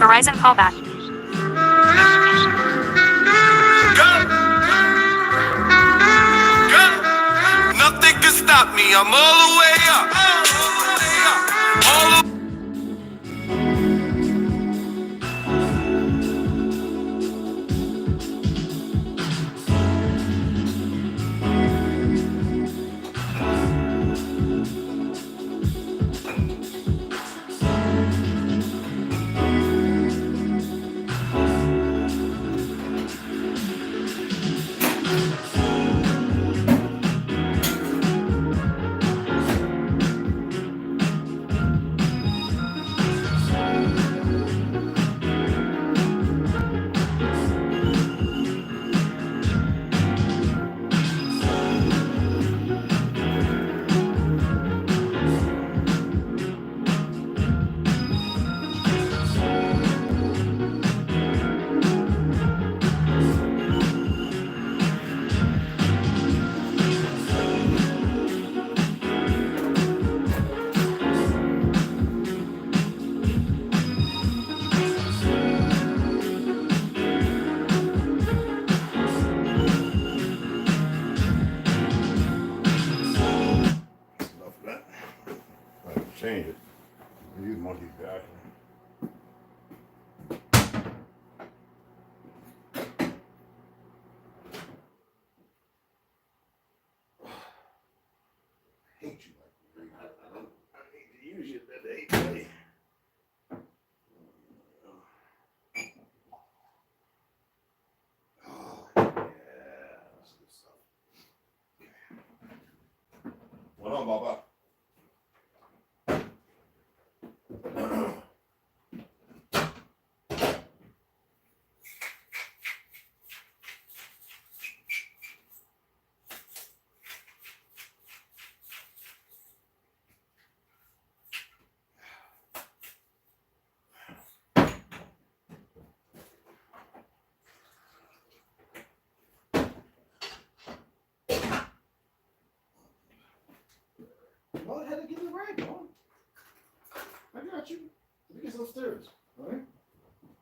Verizon callback. Nothing can stop me. I'm all the way up. All the change it. Use monkey back. I hate you like I need to use you today, buddy. Oh, yeah. That's good stuff. What on, Baba? Well, I had to get the rag on. I got you. I think it's upstairs. All right?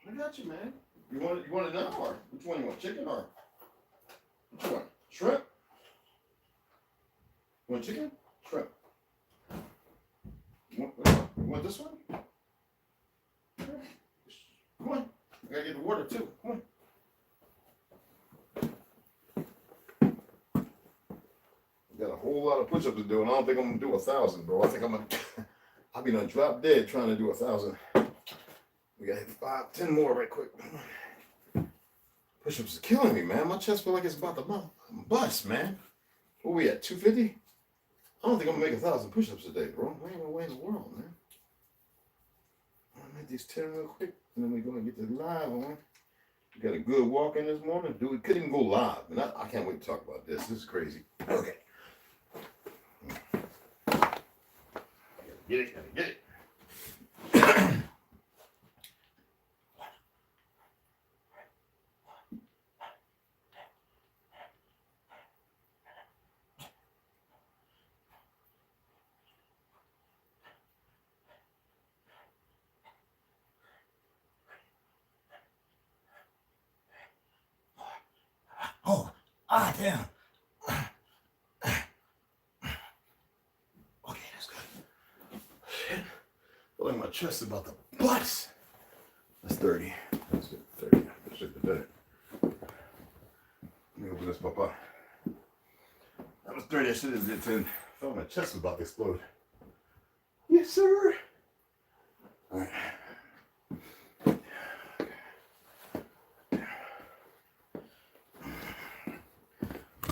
I got you, man. You want it now, or which one you want? Chicken or what you want? Shrimp? You want chicken? Shrimp. You want this one? Come on. I gotta get the water too. Come on. Got a whole lot of push-ups to do, and I don't think I'm gonna do 1,000, bro. I think I'll be done drop dead trying to do 1,000. We gotta hit 5, 10 more right quick. Push-ups are killing me, man. My chest feels like it's about to bust, man. Where we at, 250? I don't think I'm gonna make 1,000 push-ups today, bro. There ain't no way in the world, man. I'll make these 10 real quick, and then we're gonna get this live on. We got a good walk in this morning. Dude, we couldn't even go live, and I can't wait to talk about this. This is crazy. Okay. Get it, get it. Oh, damn. Okay, that's good. Shit. Feel like my chest is about to bust. That's 30. That's good. 30. That should be better. Let me open this papa. That was 30. I should have did 10. I felt my chest was about to explode. Yes, sir. All right.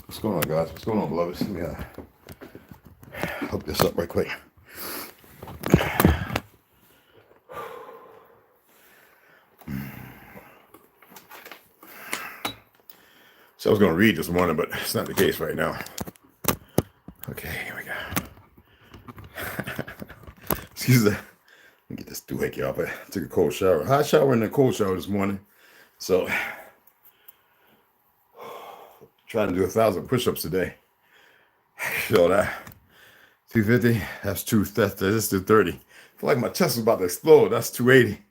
What's going on, guys? What's going on, beloveds? Let me hook this up right quick. So I was going to read this morning, but it's not the case right now. Okay, here we go. Excuse me. Let me get this doohickey off. I took a cold shower. Hot shower and a cold shower this morning. So, trying to do 1,000 push-ups today. So that 250, that's 230. I feel like my chest is about to explode. That's 280.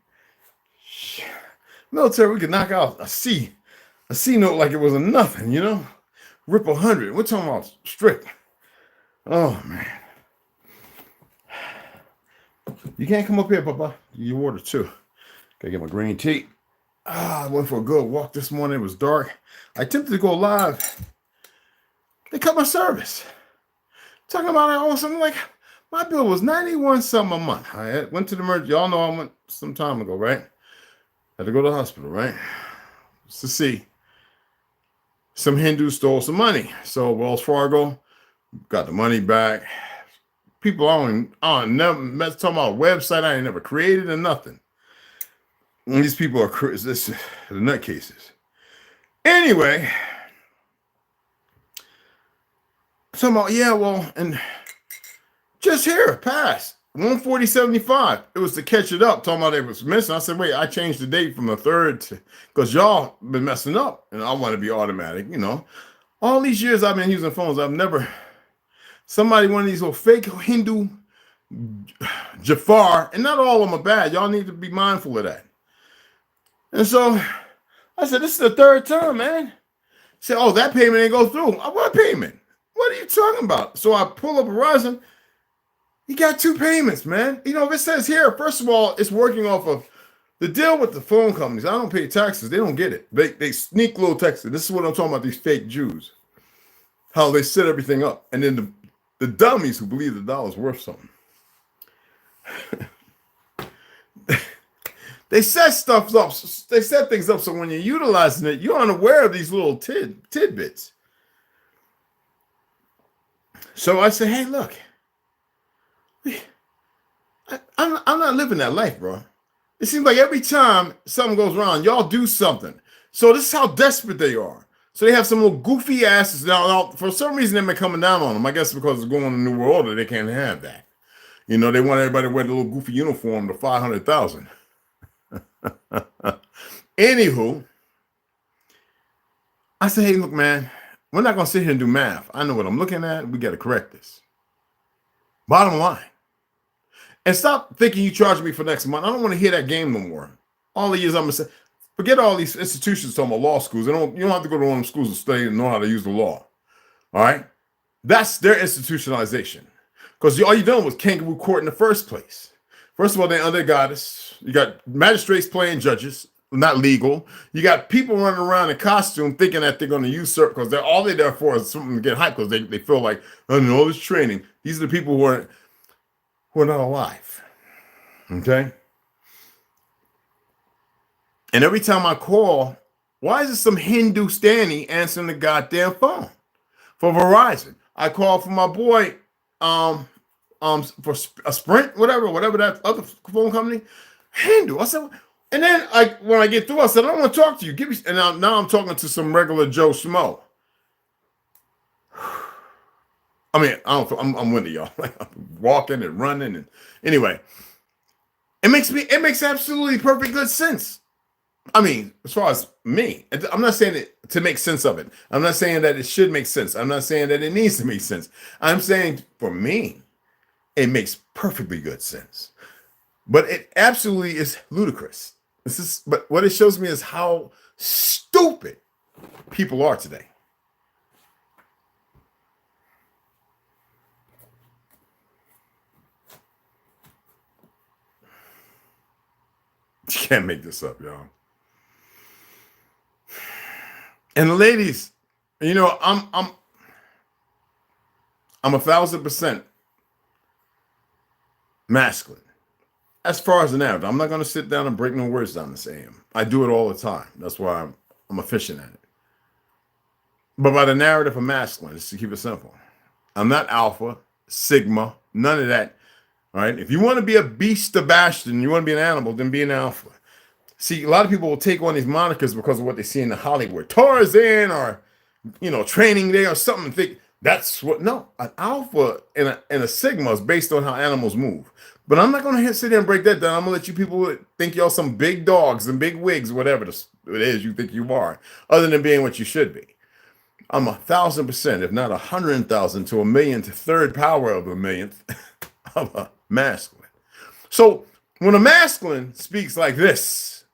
Military, we could knock out a C note like it was a nothing, you know? Rip 100. We're talking about strict. Oh, man. You can't come up here, Papa. You water, too. Gotta get my green tea. I went for a good walk this morning. It was dark. I attempted to go live. They cut my service. Talking about I owe something like, my bill was 91 something a month. I went to the emergency. Y'all know I went some time ago, right? Had to go to the hospital, right? Just to see. Some Hindus stole some money. So Wells Fargo got the money back. People I never met talking about a website I ain't never created or nothing. And these people are the nutcases. Anyway, talking about, yeah, well, and just here, passed 140.75. It was to catch it up. Talking about it was missing. I said, wait, I changed the date from the 3rd to, because y'all been messing up, and I want to be automatic. You know, all these years I've been using phones, I've never. Somebody, one of these little fake Hindu Jafar, and not all of them are bad. Y'all need to be mindful of that. And so I said, this is the 3rd time, man. He said, oh, that payment ain't go through. What payment? What are you talking about? So I pull up Verizon. He got 2 payments, man. You know, if it says here, first of all, it's working off of the deal with the phone companies. I don't pay taxes. They don't get it. They sneak little taxes. This is what I'm talking about, these fake Jews. How they set everything up. And then the dummies who believe the dollar's worth something. They set stuff up. They set things up so when you're utilizing it, you're unaware of these little tidbits. So I say, hey, look, I'm not living that life, bro. It seems like every time something goes wrong, y'all do something. So this is how desperate they are. So they have some little goofy asses. Now for some reason, they've been coming down on them. I guess because it's going on the New World Order, they can't have that. You know, they want everybody to wear the little goofy uniform to 500,000. Anywho, I said, hey, look, man, we're not going to sit here and do math. I know what I'm looking at. We got to correct this. Bottom line. And stop thinking you charge me for next month. I don't want to hear that game no more. All the years I'm going to say, forget all these institutions talking about law schools. You don't have to go to one of them schools to study and know how to use the law. All right? That's their institutionalization. Because all you're doing was kangaroo court in the first place. First of all, they're under goddess. You got magistrates playing judges, not legal. You got people running around in costume thinking that they're going to usurp because all they're there for is something to get hyped because they feel like, oh, no, all this training. These are the people who are not alive. Okay? And every time I call, why is it some Hindustani answering the goddamn phone for Verizon? I call for my boy, for a Sprint, whatever that other phone company, Hindu. I said, and then when I get through, I said, I don't want to talk to you. Give me, and now I'm talking to some regular Joe Schmo. I mean, I'm with y'all. Like I'm walking and running, and anyway, it makes absolutely perfect good sense. I mean, as far as me, I'm not saying it to make sense of it. I'm not saying that it should make sense. I'm not saying that it needs to make sense. I'm saying for me, it makes perfectly good sense. But it absolutely is ludicrous. But what it shows me is how stupid people are today. You can't make this up, y'all. And the ladies, you know, I'm 1,000% masculine. As far as the narrative, I'm not going to sit down and break no words down to say him. I do it all the time. That's why I'm efficient at it. But by the narrative of masculine, just to keep it simple, I'm not alpha, sigma, none of that. All right. If you want to be a beast Sebastian, you want to be an animal, then be an alpha. See, a lot of people will take on these monikers because of what they see in the Hollywood. Tarzan or, you know, Training Day or something. Think that's what, no, an alpha and a sigma is based on how animals move. But I'm not going to sit there and break that down. I'm going to let you people think y'all some big dogs and big wigs, whatever it is you think you are, other than being what you should be. I'm 1,000%, if not 100,000 to a million to third power of a millionth of a masculine. So when a masculine speaks like this,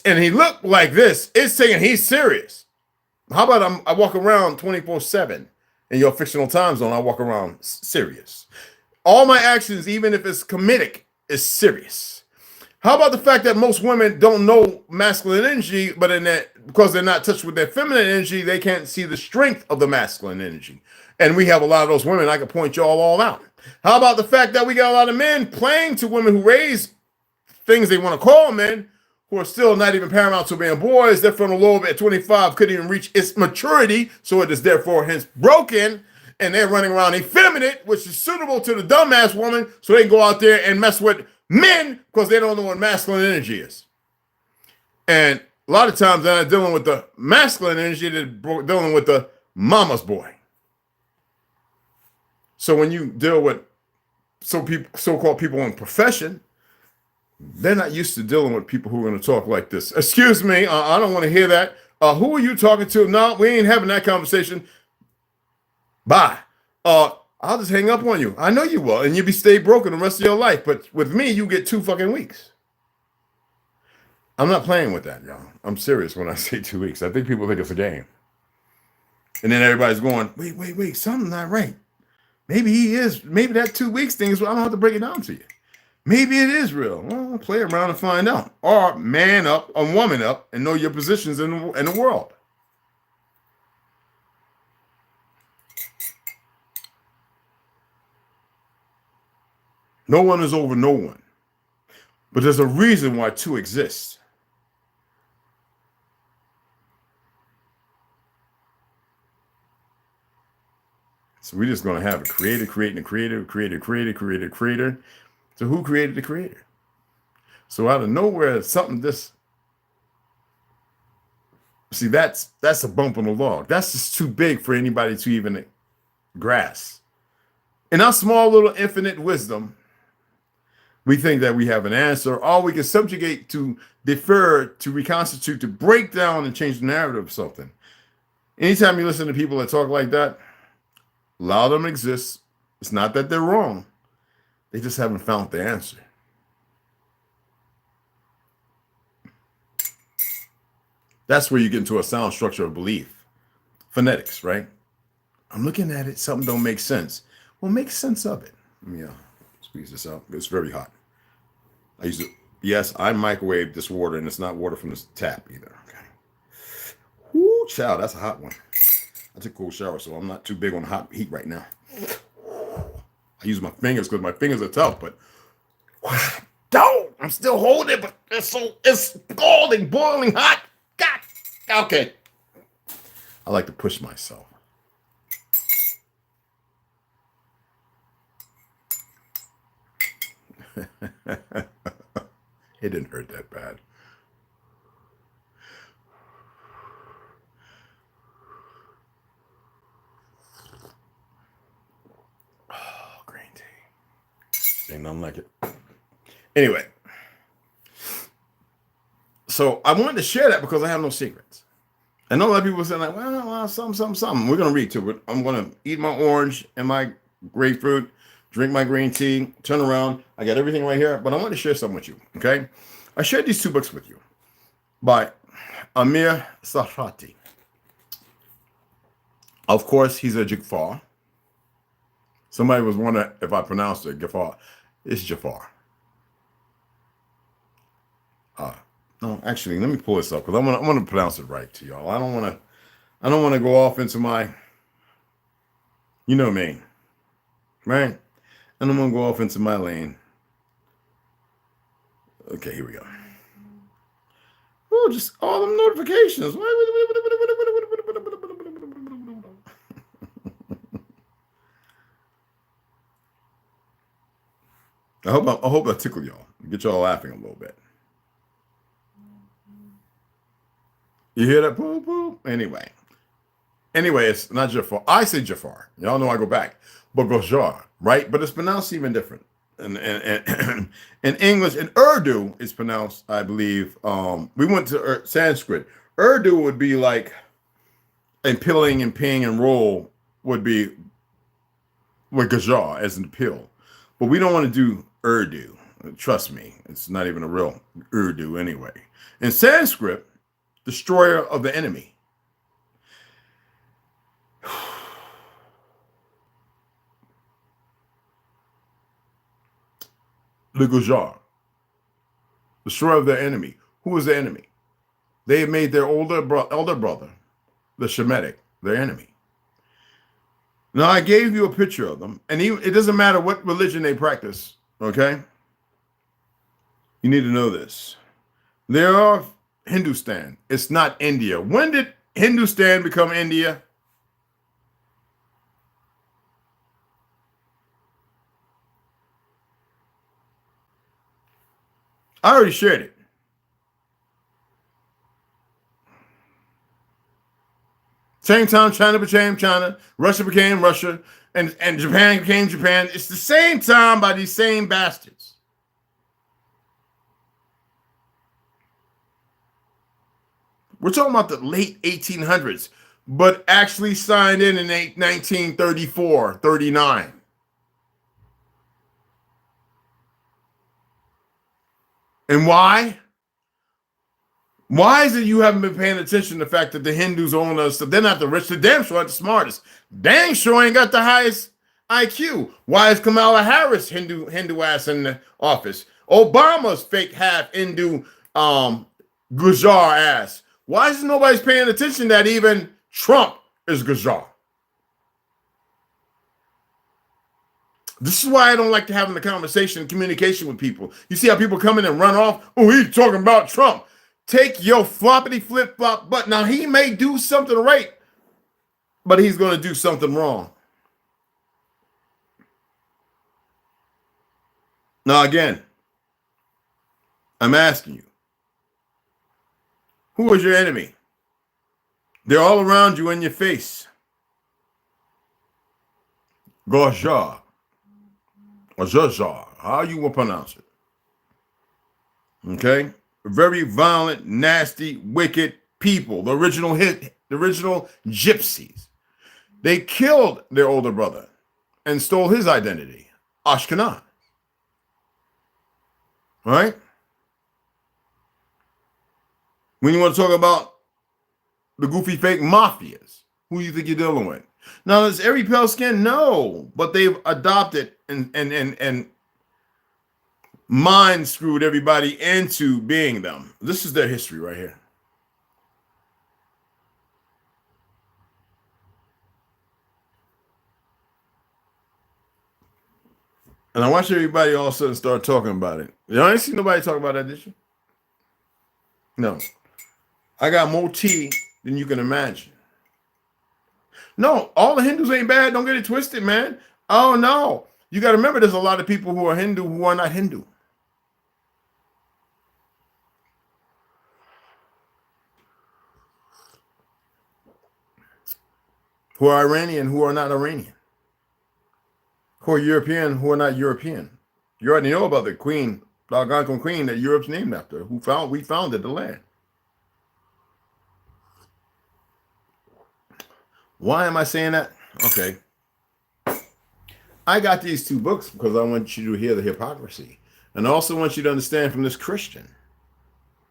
and he looked like this, it's saying he's serious. How about I walk around 24/7 in your fictional time zone? I walk around serious. All my actions, even if it's comedic, is serious. How about the fact that most women don't know masculine energy, but in that because they're not touched with their feminine energy, they can't see the strength of the masculine energy. And we have a lot of those women. I can point y'all all out. How about the fact that we got a lot of men playing to women who raise things they want to call men, who are still not even paramount to being boys? Their frontal lobe at 25 couldn't even reach its maturity, so it is therefore hence broken. And they're running around effeminate, which is suitable to the dumbass woman, so they can go out there and mess with men because they don't know what masculine energy is. And a lot of times they're not dealing with the masculine energy, they're dealing with the mama's boy. So when you deal with so-called people in profession, they're not used to dealing with people who are going to talk like this. Excuse me, I don't want to hear that. Who are you talking to? No, we ain't having that conversation. Bye. I'll just hang up on you. I know you will, and you'll be stay broken the rest of your life. But with me, you get 2 fucking weeks. I'm not playing with that, y'all. I'm serious when I say 2 weeks. I think people think it's a game. And then everybody's going, wait, something's not right. Maybe he is. Maybe that 2 weeks thing is. I don't have to break it down to you. Maybe it is real. Well, play around and find out. Or man up or woman up and know your positions in the world. No one is over no one. But there's a reason why 2 exist. So we're just going to have a creator creating a creator, creator. So who created the creator? So out of nowhere, something this. See, that's a bump on the log. That's just too big for anybody to even grasp. In our small little infinite wisdom, we think that we have an answer, or we can subjugate to defer, to reconstitute, to break down and change the narrative of something. Anytime you listen to people that talk like that, allow them to exist. It's not that they're wrong. They just haven't found the answer. That's where you get into a sound structure of belief. Phonetics, right? I'm looking at it, something don't make sense. Well, make sense of it. Let me squeeze this out. It's very hot. Yes, I microwaved this water, and it's not water from this tap either. Okay. Whoo, child, that's a hot one. I took a cool shower, so I'm not too big on hot heat right now. I use my fingers because my fingers are tough, but don't. I'm still holding it, but it's scalding, boiling hot. God. Okay. I like to push myself. It didn't hurt that bad. Oh, green tea. Ain't nothing like it. Anyway. So I wanted to share that because I have no secrets. I know a lot of people saying like, well, something. We're going to read to it. I'm going to eat my orange and my grapefruit, drink my green tea, turn around. I got everything right here, but I want to share something with you, okay? I shared these 2 books with you by Amir Sarfati. Of course, he's a Jafar. Somebody was wondering if I pronounced it Jafar. It's Jafar. No, actually, let me pull this up because I'm gonna pronounce it right to y'all. I don't want to go off into my, you know me, right? And I'm gonna go off into my lane. Okay, here we go. Oh, just all them notifications. I hope I tickle y'all, get y'all laughing a little bit. You hear that? Boop, boop. Anyway, it's not Jafar. I say Jafar. Y'all know I go back. But Gojar, right? But it's pronounced even different. And in English, in Urdu, it's pronounced, I believe, we went to Sanskrit. Urdu would be like, and pilling and ping and roll would be with Gajar as in pill. But we don't want to do Urdu. Trust me, it's not even a real Urdu anyway. In Sanskrit, destroyer of the enemy. The Gujar, destroyer of their enemy. Who was the enemy? They had made their elder brother, the Shemitic, their enemy. Now, I gave you a picture of them, and it doesn't matter what religion they practice, okay? You need to know this. They are Hindustan. It's not India. When did Hindustan become India? I already shared it. Same time China became China, Russia became Russia, and Japan became Japan. It's the same time by these same bastards. We're talking about the late 1800s, but actually signed in 1934, 39. And why? Why is it you haven't been paying attention to the fact that the Hindus own us? They're not the rich, they're damn sure not the smartest. Dang sure ain't got the highest IQ. Why is Kamala Harris Hindu ass in the office? Obama's fake half Hindu Gujar ass. Why is nobody's paying attention that even Trump is Gujar? This is why I don't like to have a conversation and communication with people. You see how people come in and run off? Oh, he's talking about Trump. Take your floppity flip-flop butt. Now, he may do something right, but he's going to do something wrong. Now, again, I'm asking you, who is your enemy? They're all around you in your face. Gajah. Or Jaja, how you will pronounce it. Okay? Very violent, nasty, wicked people. The original gypsies. They killed their older brother and stole his identity, Ashkenaz. Right? When you want to talk about the goofy fake mafias, who you think you're dealing with? Now, is every pale skin? No, but they've adopted and mind screwed everybody into being them. This is their history right here. And I watch everybody all of a sudden start talking about it. You ain't seen nobody talk about that, did you? No. I got more tea than you can imagine. No, all the Hindus ain't bad. Don't get it twisted, man. Oh, no. You got to remember there's a lot of people who are Hindu who are not Hindu. Who are Iranian who are not Iranian. Who are European who are not European. You already know about the queen, the Algonquin queen that Europe's named after, we founded the land. Why am I saying that? Okay. I got these two books because I want you to hear the hypocrisy. And I also want you to understand from this Christian,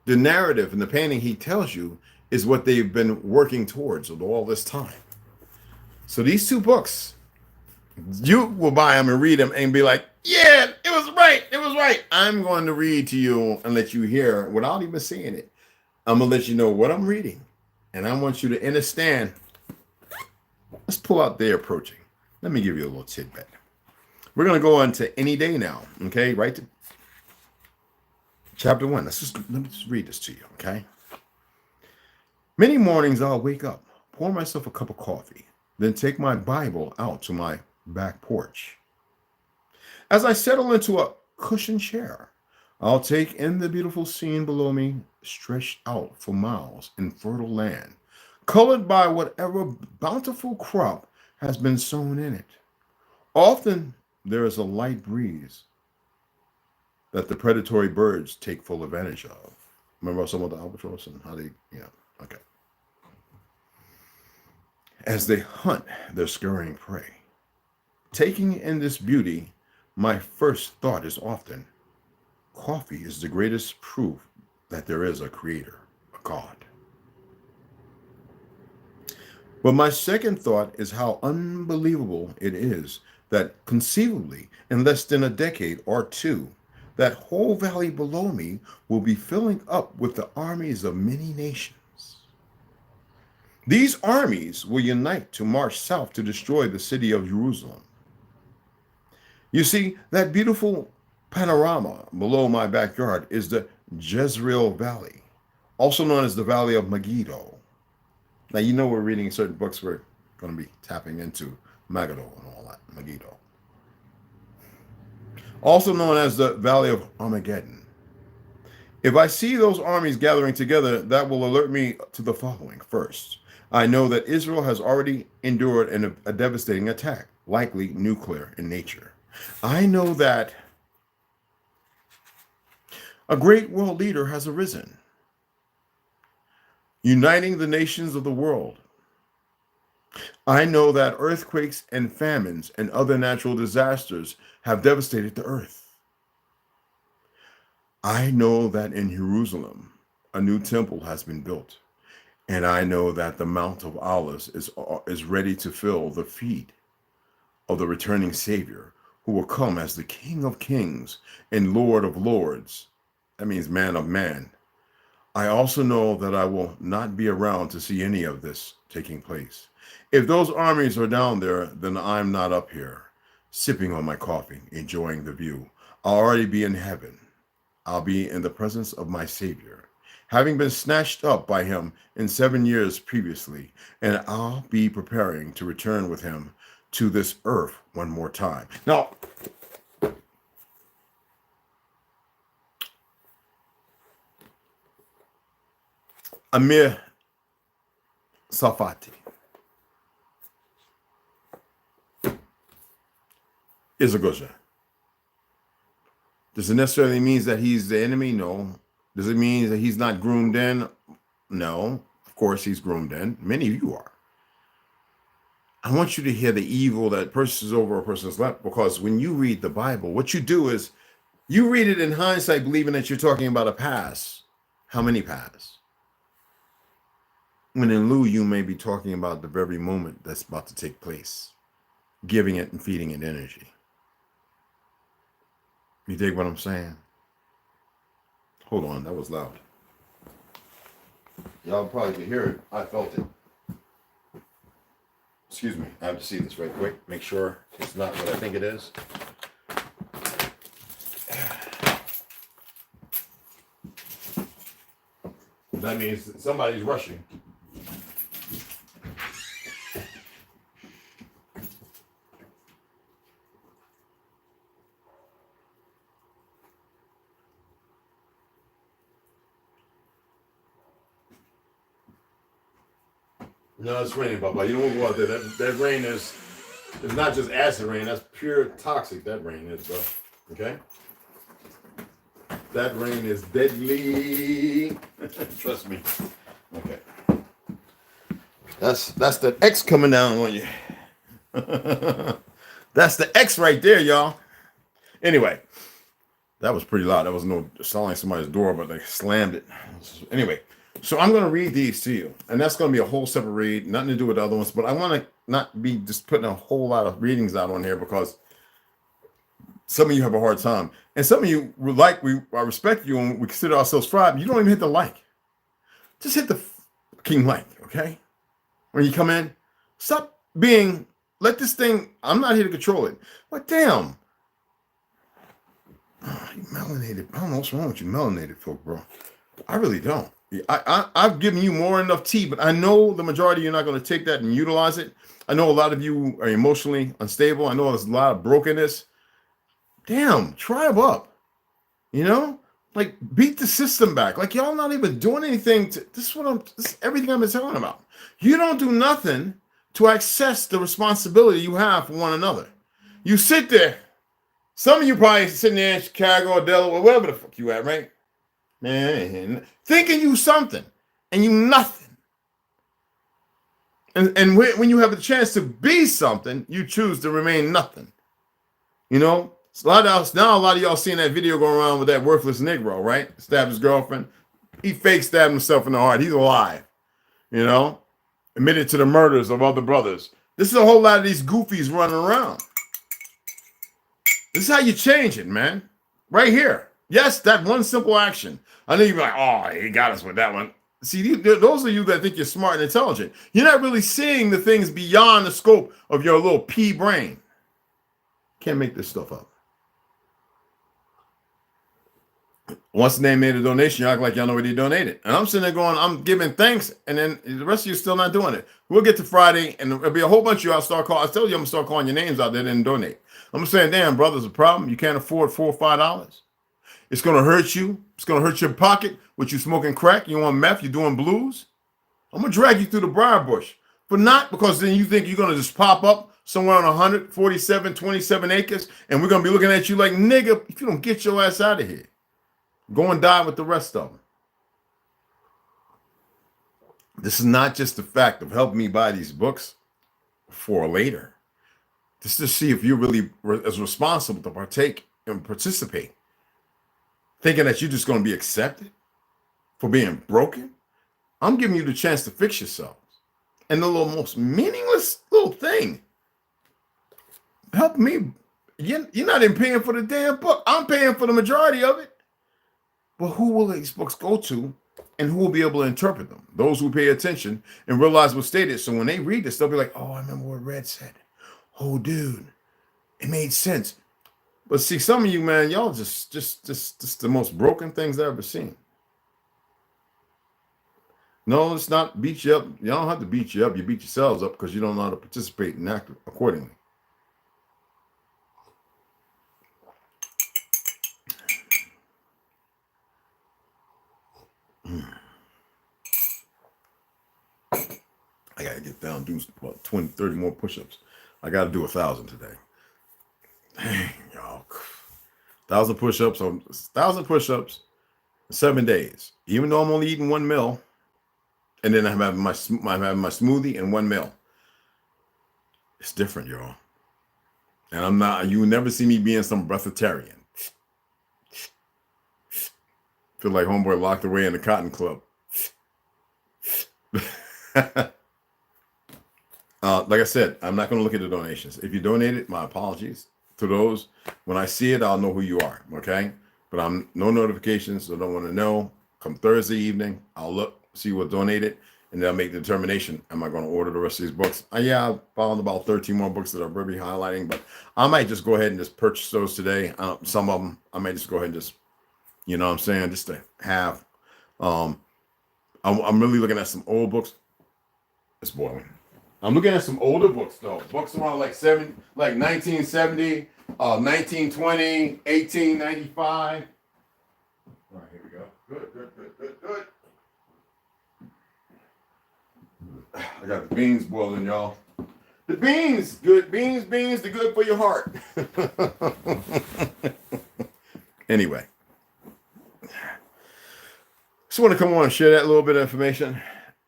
the narrative and the painting he tells you is what they've been working towards all this time. So these two books, you will buy them and read them and be like, yeah, it was right. It was right. I'm going to read to you and let you hear without even seeing it. I'm going to let you know what I'm reading. And I want you to understand. Let's pull out Day Approaching. Let me give you a little tidbit. We're going to go on to Any Day Now, okay? Right to chapter 1. Let me just read this to you, okay? Many mornings I'll wake up, pour myself a cup of coffee, then take my Bible out to my back porch. As I settle into a cushioned chair, I'll take in the beautiful scene below me, stretched out for miles in fertile land, colored by whatever bountiful crop has been sown in it. Often there is a light breeze that the predatory birds take full advantage of. Remember some of the albatross and how they, okay. As they hunt their scurrying prey. Taking in this beauty, my first thought is often, coffee is the greatest proof that there is a creator, a God. But my second thought is how unbelievable it is that conceivably in less than a decade or two, that whole valley below me will be filling up with the armies of many nations. These armies will unite to march south to destroy the city of Jerusalem. You see, that beautiful panorama below my backyard is the Jezreel Valley, also known as the Valley of Megiddo. Now, you know, we're reading certain books, we're going to be tapping into Megiddo and all that, Megiddo. Also known as the Valley of Armageddon. If I see those armies gathering together, that will alert me to the following. First, I know that Israel has already endured a devastating attack, likely nuclear in nature. I know that a great world leader has arisen, uniting the nations of the world. I know that earthquakes and famines and other natural disasters have devastated the earth. I know that in Jerusalem, a new temple has been built. And I know that the Mount of Olives is ready to fill the feet of the returning Savior, who will come as the King of Kings and Lord of Lords. That means man of man. I also know that I will not be around to see any of this taking place. If those armies are down there, then I'm not up here, sipping on my coffee, enjoying the view. I'll already be in heaven. I'll be in the presence of my Savior, having been snatched up by him in 7 years previously, and I'll be preparing to return with him to this earth one more time. Now, Amir Safati is a Gosha. Does it necessarily mean that he's the enemy? No. Does it mean that he's not groomed in? No. Of course he's groomed in. Many of you are. I want you to hear the evil that persists over a person's life, because when you read the Bible, what you do is you read it in hindsight, believing that you're talking about a past. How many pasts? When in lieu, you may be talking about the very moment that's about to take place, giving it and feeding it energy. You dig what I'm saying? Hold on, that was loud. Y'all probably could hear it. I felt it. Excuse me, I have to see this right quick. Make sure it's not what I think it is. That means somebody's rushing. No, it's raining, Papa. You don't want to go out there. That rain is not just acid rain. That's pure toxic. That rain is, bro. Okay? That rain is deadly. Trust me. Okay. That's the X coming down on you. That's the X right there, y'all. Anyway, that was pretty loud. That was no sound like somebody's door, but they slammed it. Anyway. So I'm going to read these to you, and that's going to be a whole separate read, nothing to do with the other ones, but I want to not be just putting a whole lot of readings out on here, because some of you have a hard time, and some of you I respect you and we consider ourselves fried. You don't even hit the like. Just hit the fucking like, okay? When you come in, stop being, let this thing, I'm not here to control it. But damn, you melanated. I don't know what's wrong with you melanated folk, bro. I really don't. I've given you more enough tea, but I know the majority of you are not going to take that and utilize it. I know a lot of you are emotionally unstable. I know there's a lot of brokenness. Damn, tribe up. You know? Like, beat the system back. Like, y'all not even doing anything to, this is everything I've been telling about. You don't do nothing to access the responsibility you have for one another. You sit there. Some of you probably sitting there in Chicago or Delaware, wherever the fuck you at, right? Man, thinking you something and you nothing. And when you have a chance to be something, you choose to remain nothing. You know, A lot of y'all seeing that video going around with that worthless Negro, right? Stabbed his girlfriend. He fake stabbed himself in the heart. He's alive, you know, admitted to the murders of other brothers. This is a whole lot of these goofies running around. This is how you change it, man. Right here. Yes, that one simple action. I know you're like, oh, he got us with that one. See, those of you that think you're smart and intelligent, you're not really seeing the things beyond the scope of your little pea brain. Can't make this stuff up. Once they made a donation, you act like y'all know what they donated. And I'm sitting there going, I'm giving thanks, and then the rest of you still not doing it. We'll get to Friday, and there'll be a whole bunch of you I'll start calling. I tell you, I'm going to start calling your names out there that didn't donate. I'm saying, damn, brother, there's a problem. You can't afford $4 or $5. It's going to hurt you. It's going to hurt your pocket. What you smoking crack? You on meth? You doing blues? I'm going to drag you through the briar bush. But not because then you think you're going to just pop up somewhere on 147, 27 acres, and we're going to be looking at you like, nigga, if you don't get your ass out of here. Go and die with the rest of them. This is not just the fact of helping me buy these books for later. This is to see if you're really as responsible to partake and participate. Thinking that you're just going to be accepted for being broken. I'm giving you the chance to fix yourselves. And the most meaningless little thing. Help me. You're not even paying for the damn book. I'm paying for the majority of it. But who will these books go to, and who will be able to interpret them? Those who pay attention and realize what's stated. So when they read this, they'll be like, oh, I remember what Red said. Oh, dude, it made sense. But see, some of you, man, y'all just the most broken things I've ever seen. No, it's not beat you up. Y'all don't have to beat you up. You beat yourselves up because you don't know how to participate and act accordingly. I gotta get down, do about 20, 30 more push-ups. I gotta do 1,000 today. Dang, y'all. 1,000 push-ups on 1,000 push-ups in 7 days. Even though I'm only eating 1 meal, and then I'm having my smoothie and 1 meal. It's different, y'all. And I'm not. You will never see me being some breatharian. Feel like homeboy locked away in the cotton club. Like I said, I'm not going to look at the donations. If you donated, my apologies to those. When I see it, I'll know who you are. Okay, but I'm no notifications, so don't want to know. Come Thursday evening, I'll look, see what donated, and then I'll make the determination. Am I going to order the rest of these books? Yeah, I found about 13 more books that are really highlighting, but I might just go ahead and just purchase those today. Some of them, I may just go ahead and just, you know what I'm saying, just to have. I'm really looking at some old books. It's boiling. I'm looking at some older books though. Books around like 1970, 1920, 1895. All right, here we go. Good. I got the beans boiling, y'all. The beans, good beans, they're good for your heart. Anyway. Just want to come on and share that little bit of information.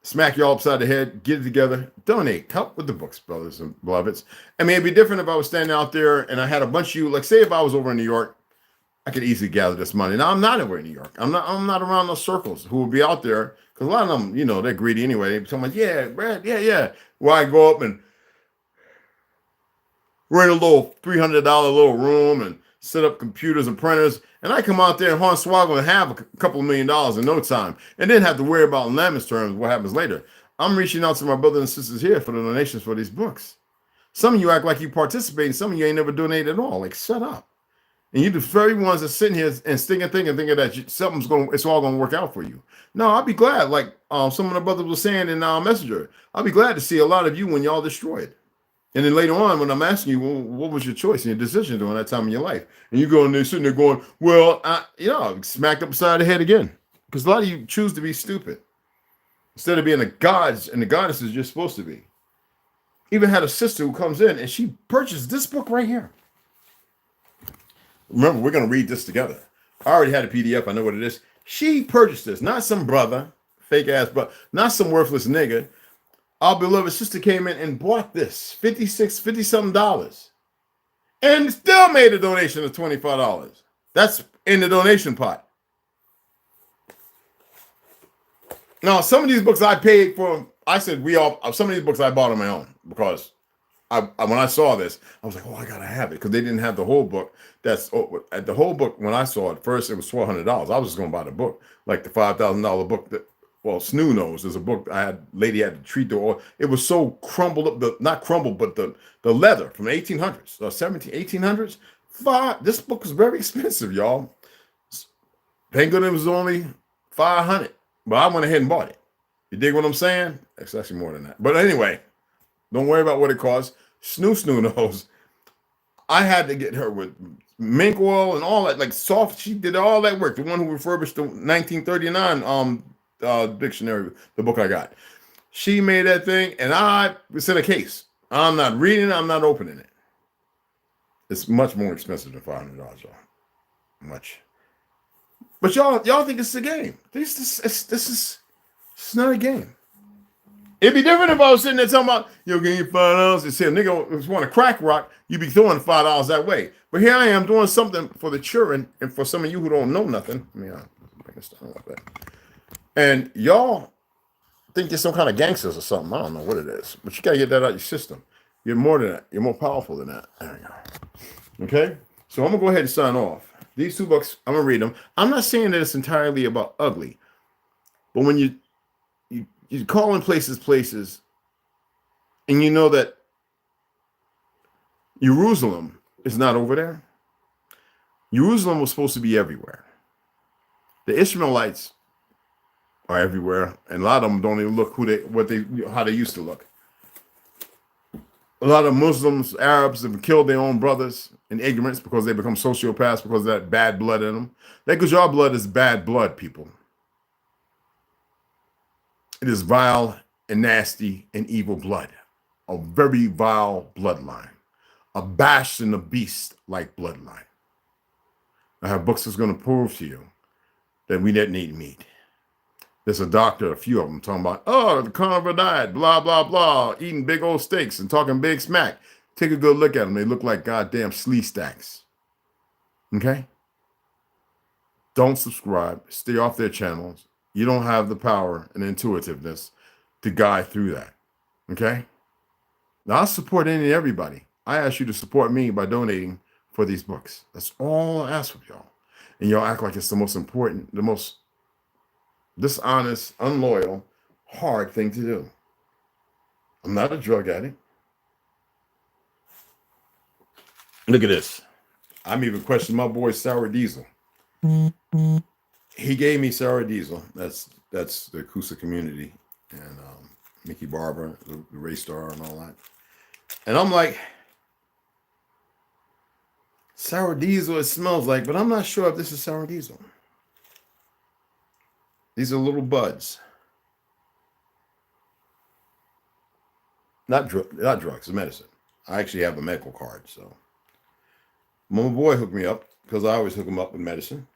Smack y'all upside the head, get it together, donate, help with the books, brothers and beloveds. I mean, it'd be different if I was standing out there and I had a bunch of you, like say if I was over in New York, I could easily gather this money. Now I'm not over in New York. I'm not around those circles who will be out there, because a lot of them, you know, they're greedy anyway. They be talking about, yeah, Brad, yeah. Well, I go up and rent a little $300 little room and set up computers and printers, and I come out there and hornswoggle and have a couple $1 million in no time, and then have to worry about in layman's terms what happens later. I'm reaching out to my brothers and sisters here for the donations for these books. Some of you act like you participate, and some of you ain't never donated at all. Like, shut up. And you the very ones that sitting here and thinking that it's all gonna work out for you. No, I'll be glad. Like some of the brothers were saying in our messenger, I'll be glad to see a lot of you when y'all destroyed. And then later on, when I'm asking you, well, what was your choice and your decision during that time in your life? And you go in there sitting there going, well, smacked upside the head again. Because a lot of you choose to be stupid instead of being the gods and the goddesses you're supposed to be. Even had a sister who comes in and she purchased this book right here. Remember, we're going to read this together. I already had a PDF. I know what it is. She purchased this, not some brother, fake ass brother, not some worthless nigga. Our beloved sister came in and bought this, $50 something. and still made a donation of $25. That's in the donation pot. Now, some of these books I paid for, I said some of these books I bought on my own because when I saw this, I was like, oh, I gotta have it because they didn't have the whole book. At the whole book when I saw it first, it was $1,200. I was just gonna buy the book, like the $5,000 book that. Well, Snoo knows there's a book lady had to treat the oil. It was so crumbled up, not crumbled, but the leather from 1800s, 1800s. This book was very expensive, y'all. Thank goodness it was only $500, but I went ahead and bought it. You dig what I'm saying? It's actually more than that. But anyway, don't worry about what it costs. Snoo knows. I had to get her with mink oil and all that, like soft. She did all that work. The one who refurbished the 1939 dictionary, the book I got. She made that thing, and it's in a case. I'm not reading it. I'm not opening it. It's much more expensive than $500, y'all. Much. But y'all think it's a game. This is not a game. It'd be different if I was sitting there talking about, give me $5. And say a nigga want to crack rock, you'd be throwing $5 that way. But here I am doing something for the children, and for some of you who don't know nothing. I mean, I'll bring this down like that. And y'all think you're some kind of gangsters or something. I don't know what it is. But you got to get that out of your system. You're more than that. You're more powerful than that. There you go. Okay? So I'm going to go ahead and sign off. These two books, I'm going to read them. I'm not saying that it's entirely about ugly. But when you call in places, and you know that Jerusalem is not over there. Jerusalem was supposed to be everywhere. The Ishmaelites are everywhere, and a lot of them don't even look how they used to look. A lot of Muslims, Arabs have killed their own brothers in ignorance because they become sociopaths because of that bad blood in them. That Gujar blood is bad blood, people. It is vile and nasty and evil blood, a very vile bloodline, a bashed and a beast-like bloodline. I have books that's going to prove to you that we didn't eat meat. There's a doctor, a few of them, talking about, the carnivore diet, blah, blah, blah, eating big old steaks and talking big smack. Take a good look at them. They look like goddamn slee stacks. Okay? Don't subscribe. Stay off their channels. You don't have the power and intuitiveness to guide through that. Okay? Now, I'll support any and everybody. I ask you to support me by donating for these books. That's all I ask of y'all. And y'all act like it's the most important, the most dishonest, unloyal, hard thing to do. I'm not a drug addict. Look at this. I'm even questioning my boy Sour Diesel. He gave me Sour Diesel. That's the Kusa community and Mickey Barber, the race star and all that. And I'm like, Sour Diesel, it smells like, but I'm not sure if this is Sour Diesel. These are little buds. Not drugs, it's medicine. I actually have a medical card, so. My boy hooked me up because I always hook him up with medicine.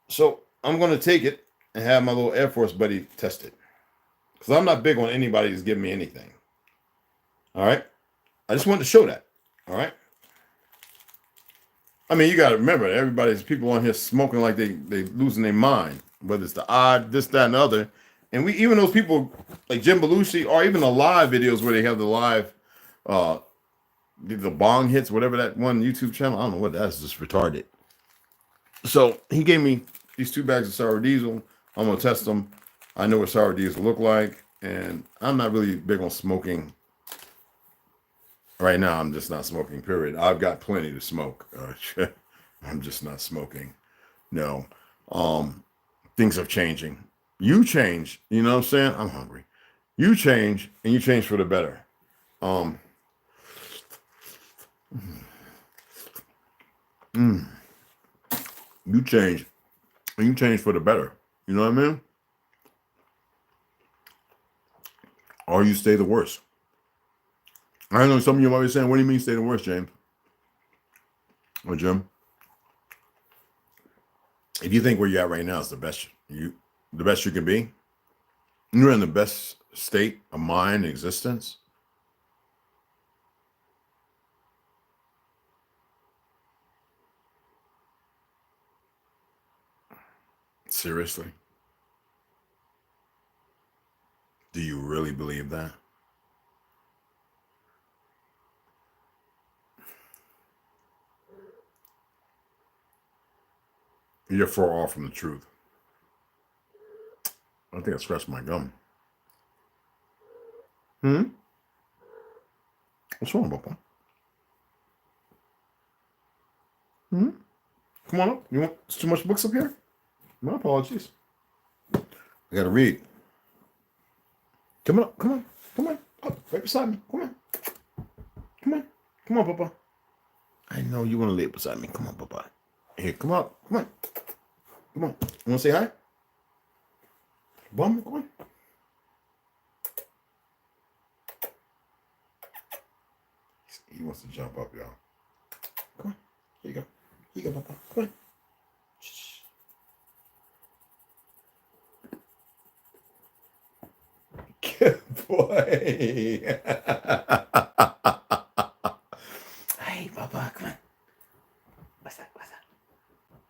So I'm going to take it and have my little Air Force buddy test it. Because I'm not big on anybody who's giving me anything. All right? I just wanted to show that. All right? I mean, you got to remember, there's people on here smoking like they losing their mind. Whether it's the odd, this, that, and the other. And even those people like Jim Belushi, or even the live videos where they have the live, the bong hits, whatever that one YouTube channel. I don't know what that is, just retarded. So he gave me these 2 bags of Sour Diesel. I'm going to test them. I know what Sour Diesel look like. And I'm not really big on smoking. Right now, I'm just not smoking, period. I've got plenty to smoke. I'm just not smoking. No. Things are changing. You change. You know what I'm saying? I'm hungry. You change, and you change for the better. You change, and you change for the better. You know what I mean? Or you stay the worst. I know some of you might be saying, what do you mean stay the worst, James? Or Jim? If you think where you're at right now is the best you can be, you're in the best state of mind, existence, Seriously? Do you really believe that? You're far off from the truth. I think I scratched my gum. What's wrong, Papa? Come on up. You want too much books up here? My apologies. I gotta read. Come on, come on, come on. Up, right beside me. Come on. Come on. Come on, Papa. I know you want to lay beside me. Come on, Papa. Here, come on. Come on. Come on. You want to say hi? Bum, come on. He wants to jump up, y'all. Come on. Here you go. Here you go, Papa. Come on. Shh. Good boy. Hey, Papa, come on. What's that? What's that?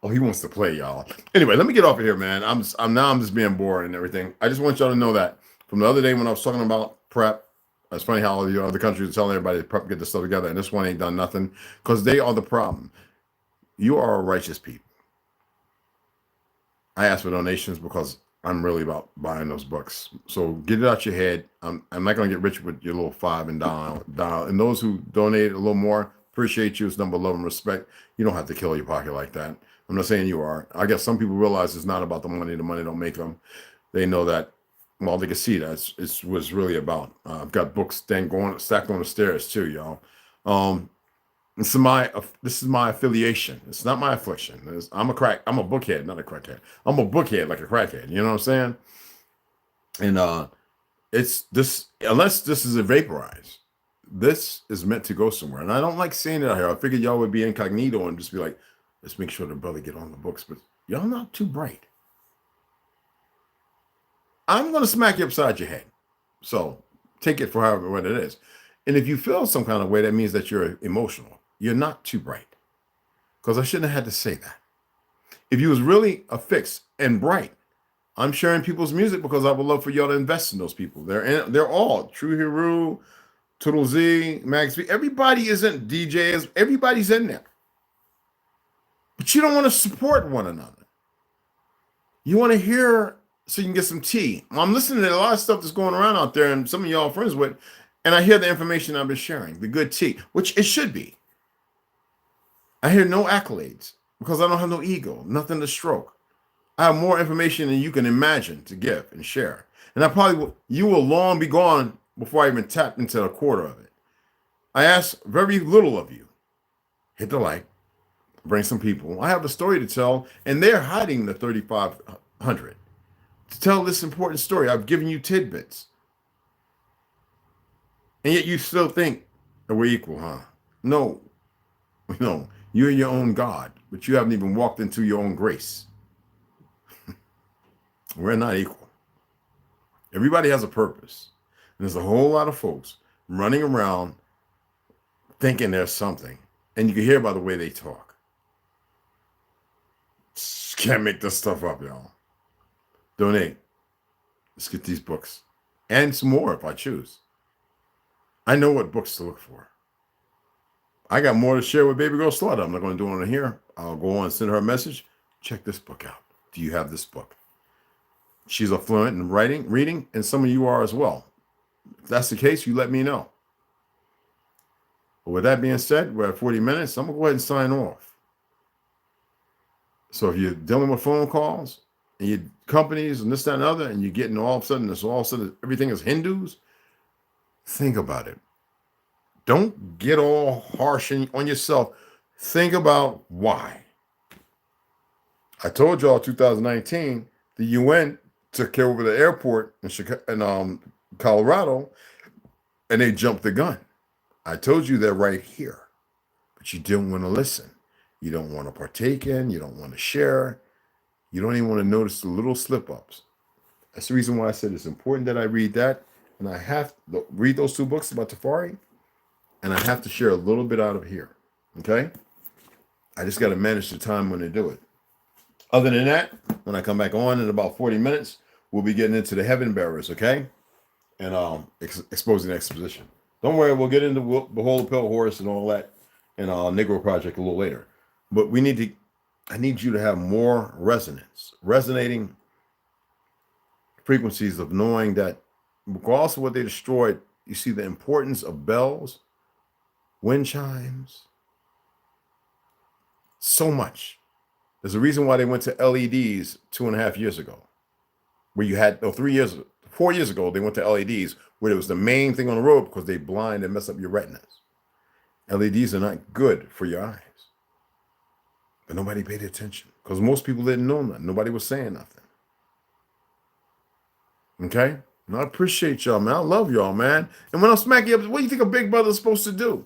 Oh, he wants to play, y'all. Anyway, let me get off of here, man. I'm just being bored and everything. I just want y'all to know that from the other day when I was talking about prep, it's funny how the other countries are telling everybody to prep, get this stuff together, and this one ain't done nothing because they are the problem. You are a righteous people. I ask for donations because I'm really about buying those books. So get it out your head. I'm not going to get rich with your little $5 and $10. And those who donate a little more, appreciate you. It's number love and respect. You don't have to kill your pocket like that. I'm not saying you are. I guess some people realize it's not about the money. The money don't make them. They know that. Well, they can see that. It's what it's really about. I've got books stacked on the stairs too, y'all. This is my affiliation. It's not my affliction. I'm a bookhead, not a crackhead. I'm a bookhead like a crackhead. You know what I'm saying? And it's this, unless this is a vaporize, this is meant to go somewhere. And I don't like saying it out here. I figured y'all would be incognito and just be like, let's make sure the brother get on the books. But y'all not too bright. I'm going to smack you upside your head. So take it for however what it is. And if you feel some kind of way, that means that you're emotional. You're not too bright. Because I shouldn't have had to say that. If you was really affixed and bright, I'm sharing people's music because I would love for y'all to invest in those people. They're all TRU HERU, ToLU'S, Max B. Everybody isn't DJs. Everybody's in there. But you don't want to support one another. You want to hear so you can get some tea. I'm listening to a lot of stuff that's going around out there, and some of y'all friends with, and I hear the information I've been sharing, the good tea, which it should be. I hear no accolades because I don't have no ego, nothing to stroke. I have more information than you can imagine to give and share. And you will long be gone before I even tap into a quarter of it. I ask very little of you. Hit the like, bring some people. I have a story to tell, and they're hiding the 3,500 to tell this important story. I've given you tidbits. And yet you still think that we're equal, huh? No, you're your own God, but you haven't even walked into your own grace. We're not equal. Everybody has a purpose. And there's a whole lot of folks running around thinking there's something. And you can hear by the way they talk. Just can't make this stuff up, y'all. Donate. Let's get these books. And some more if I choose. I know what books to look for. I got more to share with Baby Girl Slaughter. I'm not going to do it on here. I'll go on and send her a message. Check this book out. Do you have this book? She's a fluent in reading, and some of you are as well. If that's the case, you let me know. But with that being said, we're at 40 minutes. I'm going to go ahead and sign off. So if you're dealing with phone calls and your companies and this, that, and other, and you're getting all of a sudden everything is Hindus, think about it. Don't get all harsh on yourself. Think about why. I told y'all 2019, the UN took over the airport in Colorado, and they jumped the gun. I told you they're right here, but you didn't want to listen. You don't want to partake in. You don't want to share. You don't even want to notice the little slip-ups. That's the reason why I said it's important that I read that, and I have to read those two books about Tafari, and I have to share a little bit out of here, okay? I just got to manage the time when they do it. Other than that, when I come back on in about 40 minutes, we'll be getting into the heaven bearers, okay? And exposing the exposition. Don't worry, we'll get into Behold the Pale Horse and all that and Negro Project a little later. But I need you to have more resonating frequencies of knowing that regardless of what they destroyed, you see the importance of bells, wind chimes, so much. There's a reason why they went to LEDs 2.5 years ago. Where you had 4 years ago, they went to LEDs, where it was the main thing on the road because they blind and mess up your retinas. LEDs are not good for your eyes. But nobody paid attention because most people didn't know nothing. Nobody was saying nothing. Okay? And I appreciate y'all, man. I love y'all, man. And when I'm smacking you up, what do you think a big brother's supposed to do?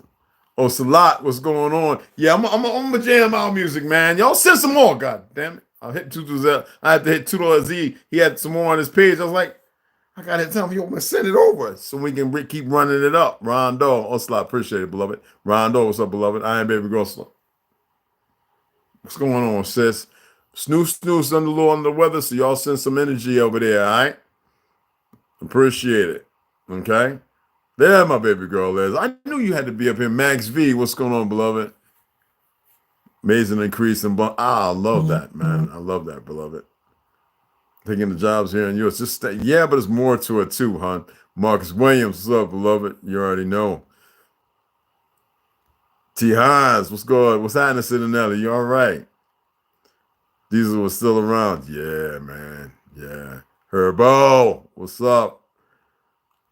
Oh, Salat, what's going on? Yeah, I'm a jam out music, man. Y'all send some more, god damn it. I hit I had to hit $2Z. He had some more on his page. I was like, I gotta tell him, yo, send it over so we can keep running it up. Rondo, oh, Salat, appreciate it, beloved. Rondo, what's up, beloved? I am baby girl. What's going on, sis? Snooze, under the law, under the weather, so y'all send some energy over there, all right? Appreciate it, okay? There my baby girl is. I knew you had to be up here. Max V, what's going on, beloved? Amazing increase in I love that, man. I love that, beloved. Taking the jobs here in you. It's just yeah, but there's more to it too, hon. Marcus Williams, what's up, beloved? You already know. T. Hines, what's good? What's happening, Cinnamon? You all right? Diesel was still around. Yeah, man. Yeah. Herbo, what's up?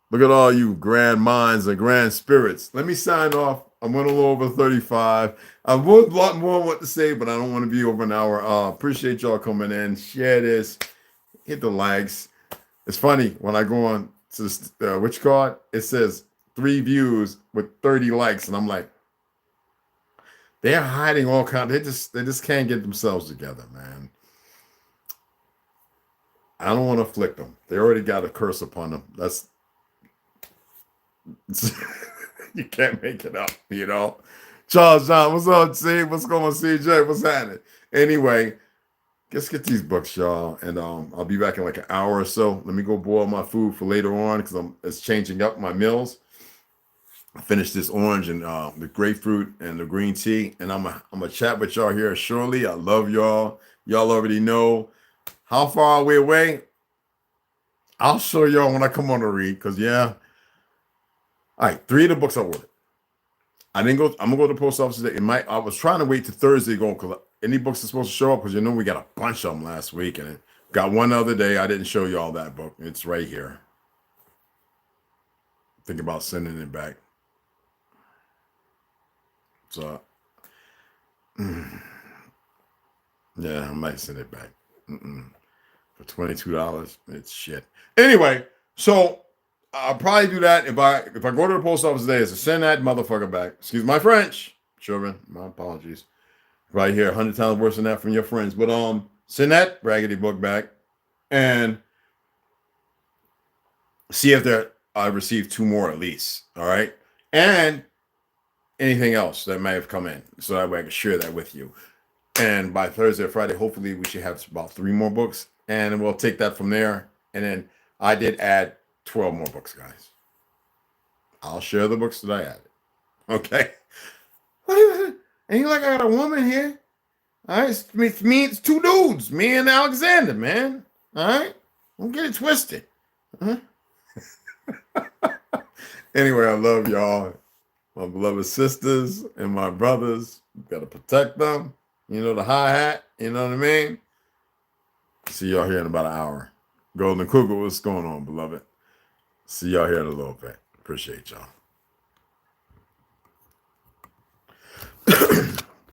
Look at all you grand minds and grand spirits. Let me sign off. I went a little over 35. I would a lot more what to say, but I don't want to be over an hour. Appreciate y'all coming in. Share this. Hit the likes. It's funny when I go on to this, which card? It says 3 views with 30 likes, and I'm like, they're hiding all kinds. They just can't get themselves together, man. I don't want to afflict them. They already got a curse upon them. You can't make it up, you know. Charles John, what's up, C? What's going on, CJ? What's happening? Anyway, let's get these books, y'all, and I'll be back in like an hour or so. Let me go boil my food for later on because it's changing up my meals. I finished this orange and the grapefruit and the green tea, and I'm gonna chat with y'all here shortly. I love y'all. Y'all already know how far are we away. I'll show y'all when I come on to read, because yeah. All right, 3 of the books I ordered. I didn't go. I'm gonna go to the post office today. I was trying to wait till Thursday to go because any books are supposed to show up because we got a bunch of them last week, and got one other day. I didn't show you all that book. It's right here. Think about sending it back. So, yeah, I might send it back for $22. It's shit. Anyway, so. I'll probably do that if I go to the post office today is to send that motherfucker back. Excuse my French, children. My apologies. Right here, 100 times worse than that from your friends. But send that raggedy book back and see if I received 2 more at least. All right, and anything else that may have come in, so that way I can share that with you. And by Thursday or Friday, hopefully we should have about 3 more books, and we'll take that from there. And then I did add 12 more books, guys. I'll share the books that I added. Okay. Ain't like I got a woman here. All right. It's 2 dudes. Me and Alexander, man. All right. Don't get it twisted. Anyway, I love y'all. My beloved sisters and my brothers. Got to protect them. You know, the hi-hat. You know what I mean? See y'all here in about an hour. Golden Cougar, what's going on, beloved? See y'all here in a little bit. Appreciate y'all.